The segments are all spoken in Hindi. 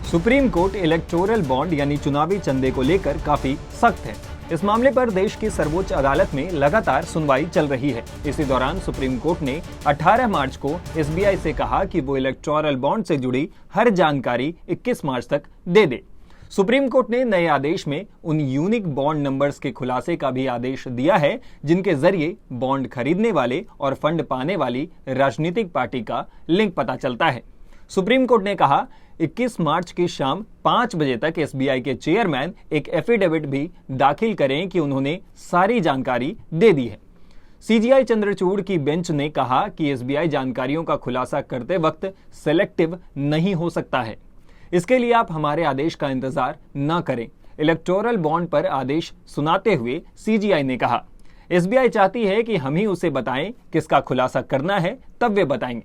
सुप्रीम कोर्ट इलेक्टोरल बॉन्ड यानी चुनावी चंदे को लेकर काफी सख्त है। इस मामले पर देश की सर्वोच्च अदालत में लगातार सुनवाई चल रही है। इसी दौरान सुप्रीम कोर्ट ने 18 मार्च को एसबीआई से कहा कि वो इलेक्टोरल बॉन्ड से जुड़ी हर जानकारी 21 मार्च तक दे दे। सुप्रीम कोर्ट ने नए आदेश में उन यूनिक बॉन्ड नंबर्स के खुलासे का भी आदेश दिया है जिनके जरिए बॉन्ड खरीदने वाले और फंड पाने वाली राजनीतिक पार्टी का लिंक पता चलता है। सुप्रीम कोर्ट ने कहा 21 मार्च की शाम 5 बजे तक एसबीआई के चेयरमैन एक एफिडेविट भी दाखिल करें कि उन्होंने सारी जानकारी दे दी है। सीजीआई चंद्रचूड़ की बेंच ने कहा कि एसबीआई जानकारियों का खुलासा करते वक्त सेलेक्टिव नहीं हो सकता है। इसके लिए आप हमारे आदेश का इंतजार न करें। इलेक्टोरल बॉन्ड पर आदेश सुनाते हुए सीजीआई ने कहा, एसबीआई चाहती है कि हम ही उसे बताएं किसका खुलासा करना है, तब वे बताएंगे।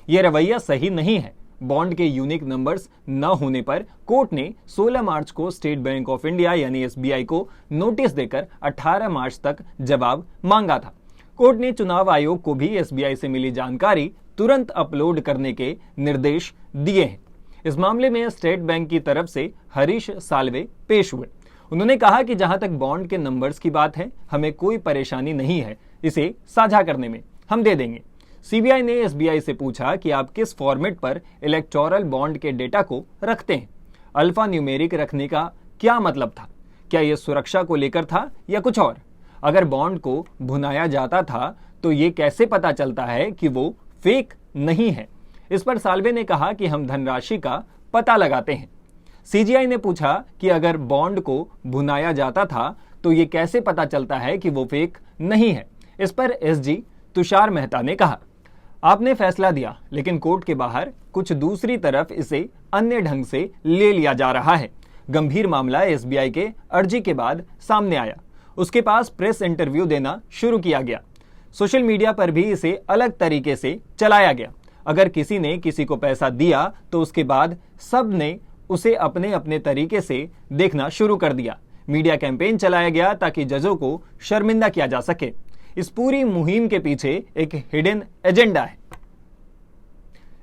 यह रवैया सही नहीं है। बॉन्ड के यूनिक नंबर्स न होने पर कोर्ट ने 16 मार्च को स्टेट बैंक ऑफ इंडिया यानी एसबीआई को नोटिस देकर 18 मार्च तक जवाब मांगा था। कोर्ट ने चुनाव आयोग को भी एसबीआई से मिली जानकारी तुरंत अपलोड करने के निर्देश दिए हैं। इस मामले में स्टेट बैंक की तरफ से हरीश साल्वे पेश हुए। उन्होंने कहा कि जहां तक बॉन्ड के नंबर्स की बात है, हमें कोई परेशानी नहीं है, इसे साझा करने में हम दे देंगे। सीबीआई ने एसबीआई से पूछा कि आप किस फॉर्मेट पर इलेक्टोरल बॉन्ड के डेटा को रखते हैं। अल्फा न्यूमेरिक रखने का क्या मतलब था? क्या यह सुरक्षा को लेकर था या कुछ और? अगर बॉन्ड को भुनाया जाता था तो ये कैसे पता चलता है कि वो फेक नहीं है? इस पर साल्वे ने कहा कि हम धनराशि का पता लगाते हैं। सीजीआई ने पूछा कि अगर बॉन्ड को भुनाया जाता था तो ये कैसे पता चलता है कि वो फेक नहीं है? इस पर एसजी तुषार मेहता ने कहा, आपने फैसला दिया, लेकिन कोर्ट के बाहर कुछ दूसरी तरफ इसे अन्य ढंग से ले लिया जा रहा है। गंभीर मामला एसबीआई के अर्जी के बाद सामने आया। उसके पास प्रेस इंटरव्यू देना शुरू किया गया। सोशल मीडिया पर भी इसे अलग तरीके से चलाया गया। अगर किसी ने किसी को पैसा दिया तो उसके बाद सब ने उसे अपने अपने तरीके से देखना शुरू कर दिया। मीडिया कैंपेन चलाया गया ताकि जजों को शर्मिंदा किया जा सके। इस पूरी मुहिम के पीछे एक हिडन एजेंडा है।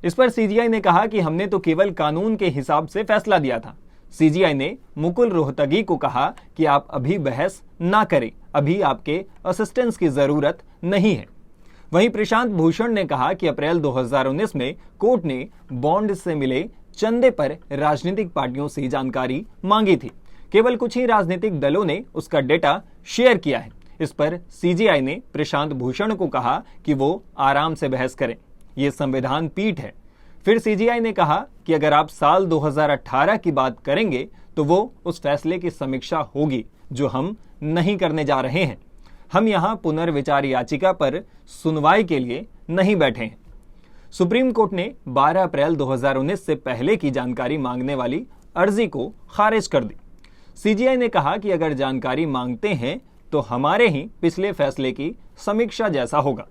इस पर सीजीआई ने कहा कि हमने तो केवल कानून के हिसाब से फैसला दिया था। सीजीआई ने मुकुल रोहतगी को कहा कि आप अभी बहस ना करें, अभी आपके असिस्टेंस की जरूरत नहीं है। वहीं प्रशांत भूषण ने कहा कि अप्रैल 2019 में कोर्ट ने बॉन्ड से मिले चंदे पर राजनीतिक पार्टियों से जानकारी मांगी थी। केवल कुछ ही राजनीतिक दलों ने उसका डेटा शेयर किया है। इस पर सीजीआई ने प्रशांत भूषण को कहा कि वो आराम से बहस करें, ये संविधान पीठ है। फिर सीजीआई ने कहा कि अगर आप साल 2018 की बात करेंगे तो वो उस फैसले की समीक्षा होगी जो हम नहीं करने जा रहे हैं। हम यहां पुनर्विचार याचिका पर सुनवाई के लिए नहीं बैठे हैं। सुप्रीम कोर्ट ने 12 अप्रैल 2019 से पहले की जानकारी मांगने वाली अर्जी को खारिज कर दी। सीजीआई ने कहा कि अगर जानकारी मांगते हैं तो हमारे ही पिछले फैसले की समीक्षा जैसा होगा,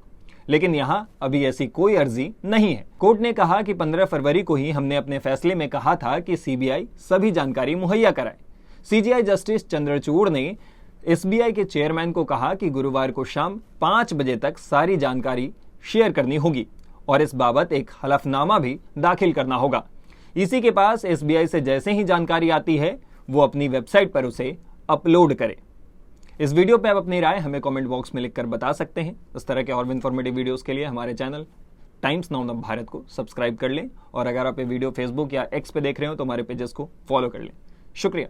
लेकिन यहां अभी ऐसी कोई अर्जी नहीं है। कोर्ट ने कहा कि 15 फरवरी को ही हमने अपने फैसले में कहा था कि सीबीआई सभी जानकारी मुहैया कराए। सीजीआई जस्टिस चंद्रचूड़ ने एसबीआई के चेयरमैन को कहा कि गुरुवार को शाम 5 बजे तक सारी जानकारी शेयर करनी होगी और इस बाबत एक हलफनामा भी दाखिल करना होगा। इसी के पास एसबीआई से जैसे ही जानकारी आती है वो अपनी वेबसाइट पर उसे अपलोड करे। इस वीडियो पे आप अपनी राय हमें कमेंट बॉक्स में लिखकर बता सकते हैं। इस तरह के और भी इंफॉर्मेटिव वीडियोस के लिए हमारे channel times now of Bharat को सब्सक्राइब कर लें और अगर आप ये वीडियो फेसबुक या एक्स पे देख रहे हो तो हमारे पेजेस को फॉलो कर लें। शुक्रिया।